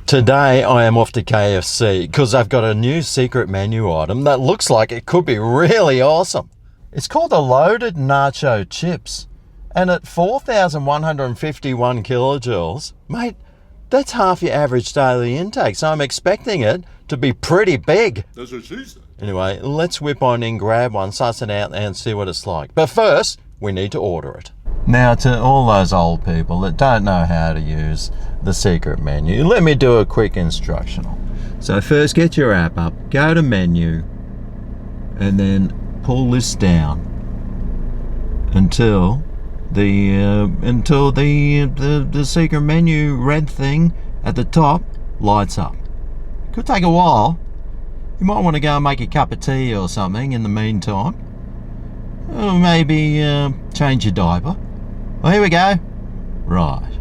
Today I am off to KFC because I've got a new secret menu item that looks like it could be really awesome. It's called the loaded nacho chips, and at 4,151 kilojoules, mate, that's half your average daily intake, so I'm expecting it to be pretty big. That's what she said. Anyway, let's whip on in, grab one, suss it out and see what it's like. But first, we need to order it. Now, to all those old people that don't know how to use the secret menu, let me do a quick instructional. So first, get your app up, go to menu, and then pull this down until the secret menu red thing at the top lights up. Could take a while. You might want to go and make a cup of tea or something in the meantime. Or maybe change your diaper. Well, here we go. Right.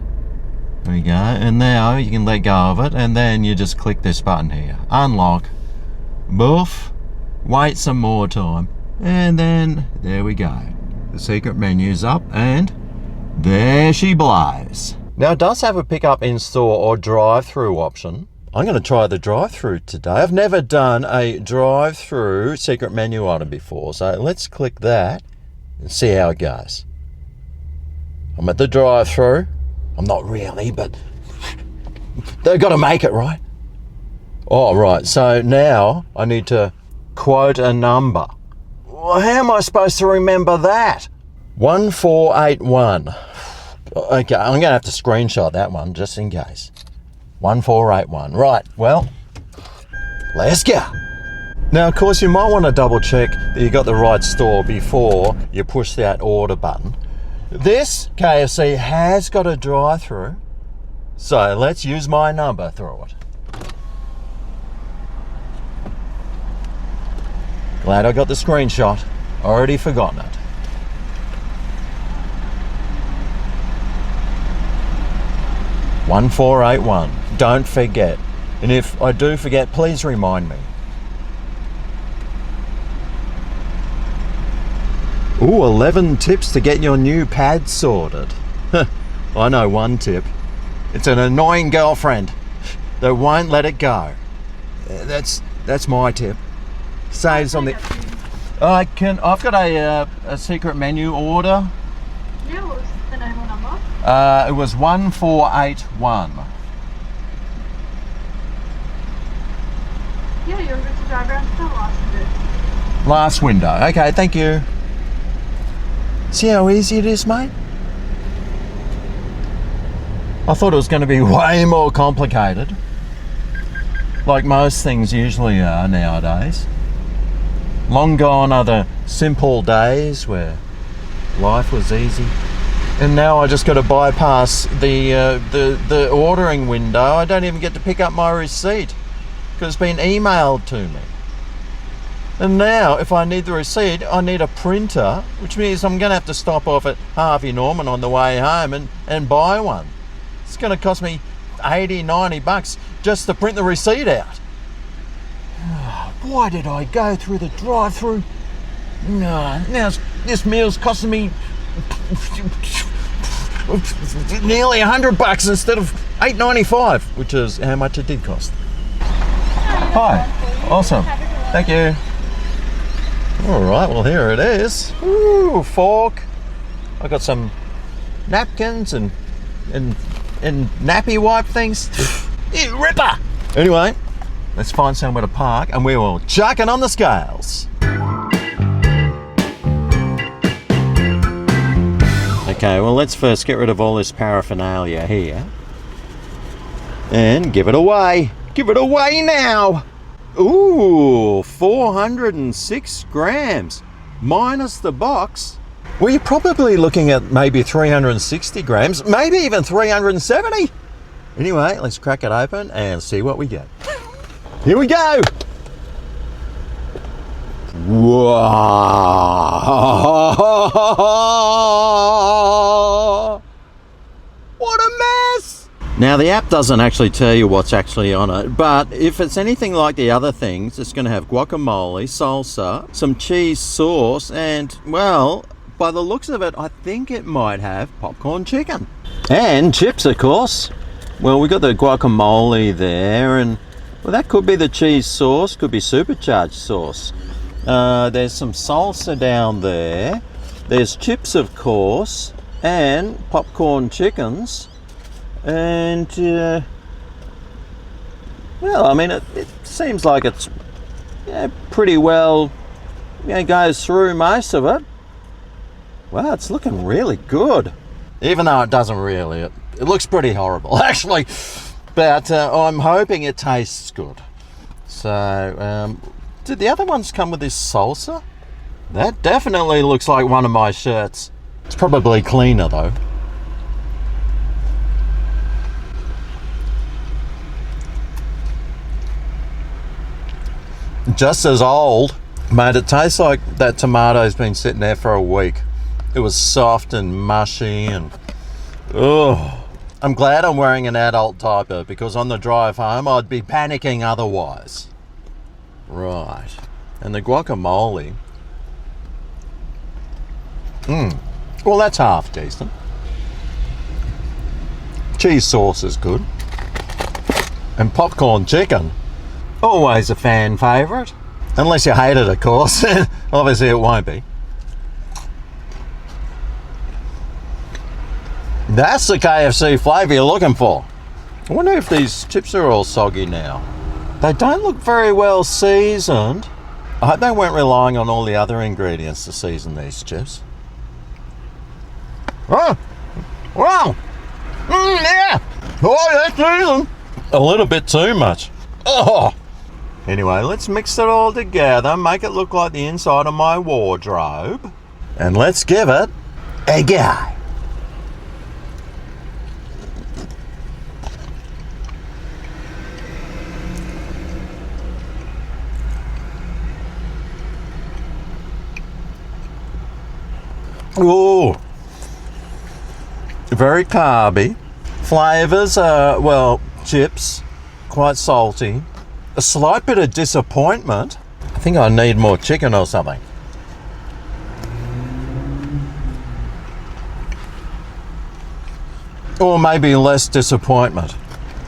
There we go. And now you can let go of it, and then you just click this button here. Unlock. Boof. Wait some more time. And then, there we go. The secret menu's up, and there she blows. Now, it does have a pick up in store or drive-thru option. I'm going to try the drive-thru today. I've never done a drive-thru secret menu item before, so let's click that and see how it goes. I'm at the drive-thru. I'm not really, but they've got to make it, right? Oh, right. So now I need to quote a number. Well, how am I supposed to remember that? 1481. Okay, I'm going to have to screenshot that one just in case. 1481. Right, well, let's go. Now, of course, you might want to double check that you got the right store before you push that order button. This KFC has got a drive-thru, so let's use my number through it. Glad I got the screenshot. Already forgotten it. $1481. Don't forget. And if I do forget, please remind me. Ooh, 11 tips to get your new pad sorted. I know one tip. It's an annoying girlfriend that won't let it go. That's my tip. Saves on the... I've got a secret menu order. Yeah, what was the name or number? It was 1481. Yeah, you're good to drive around to the last window. Last window. Okay, thank you. See how easy it is, mate? I thought it was going to be way more complicated, like most things usually are nowadays. Long gone are the simple days where life was easy. And now I just got to bypass the ordering window. I don't even get to pick up my receipt because it's been emailed to me. And now, if I need the receipt, I need a printer, which means I'm going to have to stop off at Harvey Norman on the way home and buy one. It's going to cost me $80-90 just to print the receipt out. Why did I go through the drive-thru? No, now this meal's costing me nearly $100 instead of $8.95, which is how much it did cost. Hi, awesome, thank you. All right, well, here it is. Ooh, fork. I got some napkins and nappy wipe things. You ripper. Anyway, let's find somewhere to park and we will chuck it on the scales. Okay, well, let's first get rid of all this paraphernalia here and give it away. Give it away now. Ooh, 406 grams minus the box. Well, you're probably looking at maybe 360 grams, maybe even 370. Anyway, let's crack it open and see what we get. Here we go. Whoa. What a mess. Now, the app doesn't actually tell you what's actually on it, but if it's anything like the other things, it's going to have guacamole, salsa, some cheese sauce, and, well, by the looks of it, I think it might have popcorn chicken. And chips, of course. Well, we got the guacamole there, and well, that could be the cheese sauce, could be supercharged sauce. There's some salsa down there. There's chips, of course, and popcorn chickens. And, well, I mean, it seems like it's pretty well, goes through most of it. Wow, it's looking really good. Even though it doesn't really. It looks pretty horrible, actually. But I'm hoping it tastes good. So, did the other ones come with this salsa? That definitely looks like one of my shirts. It's probably cleaner, though. Just as old. Mate, it tastes like that tomato's been sitting there for a week. It was soft and mushy and... oh. I'm glad I'm wearing an adult diaper because on the drive home I'd be panicking otherwise. Right. And the guacamole. Well, that's half decent. Cheese sauce is good. And popcorn chicken. Always a fan favourite. Unless you hate it, of course. Obviously it won't be. That's the KFC flavour you're looking for. I wonder if these chips are all soggy now. They don't look very well seasoned. I hope they weren't relying on all the other ingredients to season these chips. Oh! Wow! Yeah! Oh, that's seasoned! A little bit too much. Oh! Anyway, let's mix it all together, make it look like the inside of my wardrobe. And let's give it a go. Ooh, very carby. Flavours are, well, chips, quite salty. A slight bit of disappointment. I think I need more chicken or something. Or maybe less disappointment.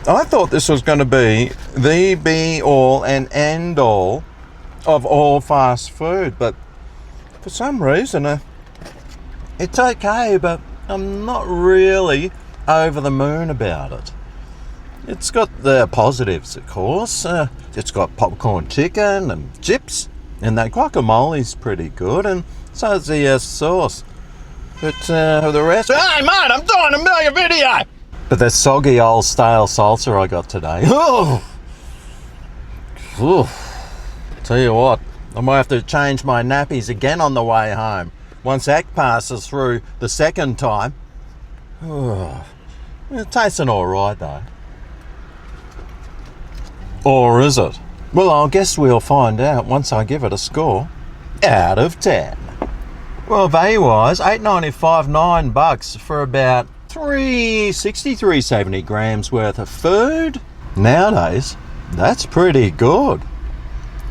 I thought this was going to be the be all and end all of all fast food, but for some reason, it's okay, but I'm not really over the moon about it. It's got the positives, of course. It's got popcorn chicken and chips, and that guacamole's pretty good, and so is the sauce. But the rest... Hey, mate, I'm doing a million video! But that soggy old stale salsa I got today. Tell you what, I might have to change my nappies again on the way home. Once that passes through the second time. It's tasting alright though. Or is it? Well, I guess we'll find out once I give it a score out of 10. Well, value-wise, $8.95, $9 for about 370 grams worth of food. Nowadays, that's pretty good.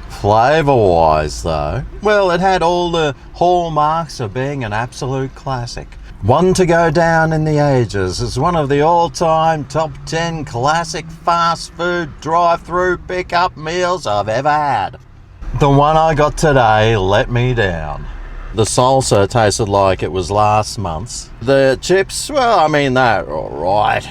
Flavour-wise, though, well, it had all the hallmarks of being an absolute classic. One to go down in the ages as one of the all-time top 10 classic fast food drive-thru pickup meals I've ever had. The one I got today let me down. The salsa tasted like it was last month's. The chips, well, I mean, they're alright.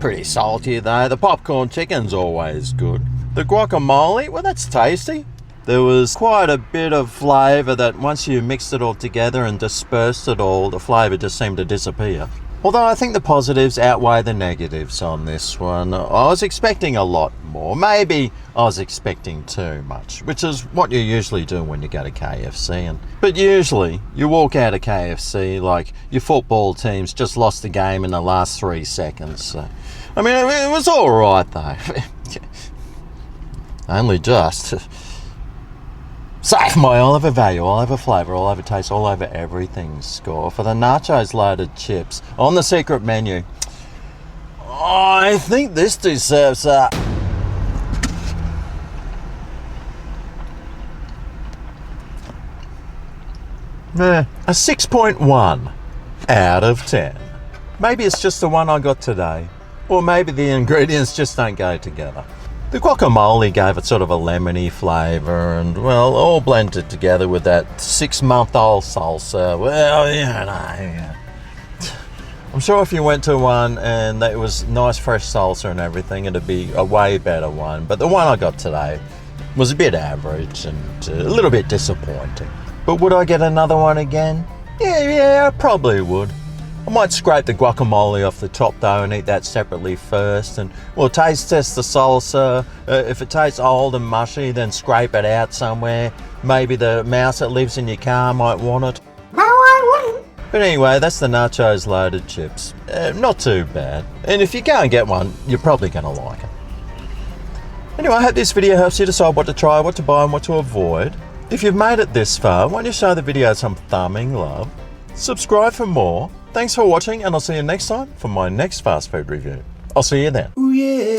Pretty salty, though. The popcorn chicken's always good. The guacamole, well, that's tasty. There was quite a bit of flavour that once you mixed it all together and dispersed it all, the flavour just seemed to disappear. Although I think the positives outweigh the negatives on this one. I was expecting a lot more. Maybe I was expecting too much, which is what you usually do when you go to KFC. But usually you walk out of KFC like your football team's just lost the game in the last 3 seconds. So, I mean, it was all right though. Only just. So, my all over value, all over flavour, all over taste, all over everything score for the nachos loaded chips on the secret menu. I think this deserves a 6.1 out of 10. Maybe it's just the one I got today. Or maybe the ingredients just don't go together. The guacamole gave it sort of a lemony flavour and, well, all blended together with that 6-month-old salsa. Well, you know, I'm sure if you went to one and it was nice fresh salsa and everything, it'd be a way better one. But the one I got today was a bit average and a little bit disappointing. But would I get another one again? Yeah, I probably would. I might scrape the guacamole off the top though and eat that separately first, and we'll taste test the salsa. If it tastes old and mushy, then scrape it out somewhere. Maybe the mouse that lives in your car might want it. No, I wouldn't. But anyway, that's the nachos loaded chips. Not too bad. And if you go and get one, you're probably going to like it. Anyway, I hope this video helps you decide what to try, what to buy and what to avoid. If you've made it this far, why don't you show the video some thumbing love? Subscribe for more. Thanks for watching, and I'll see you next time for my next fast food review. I'll see you then. Ooh, yeah.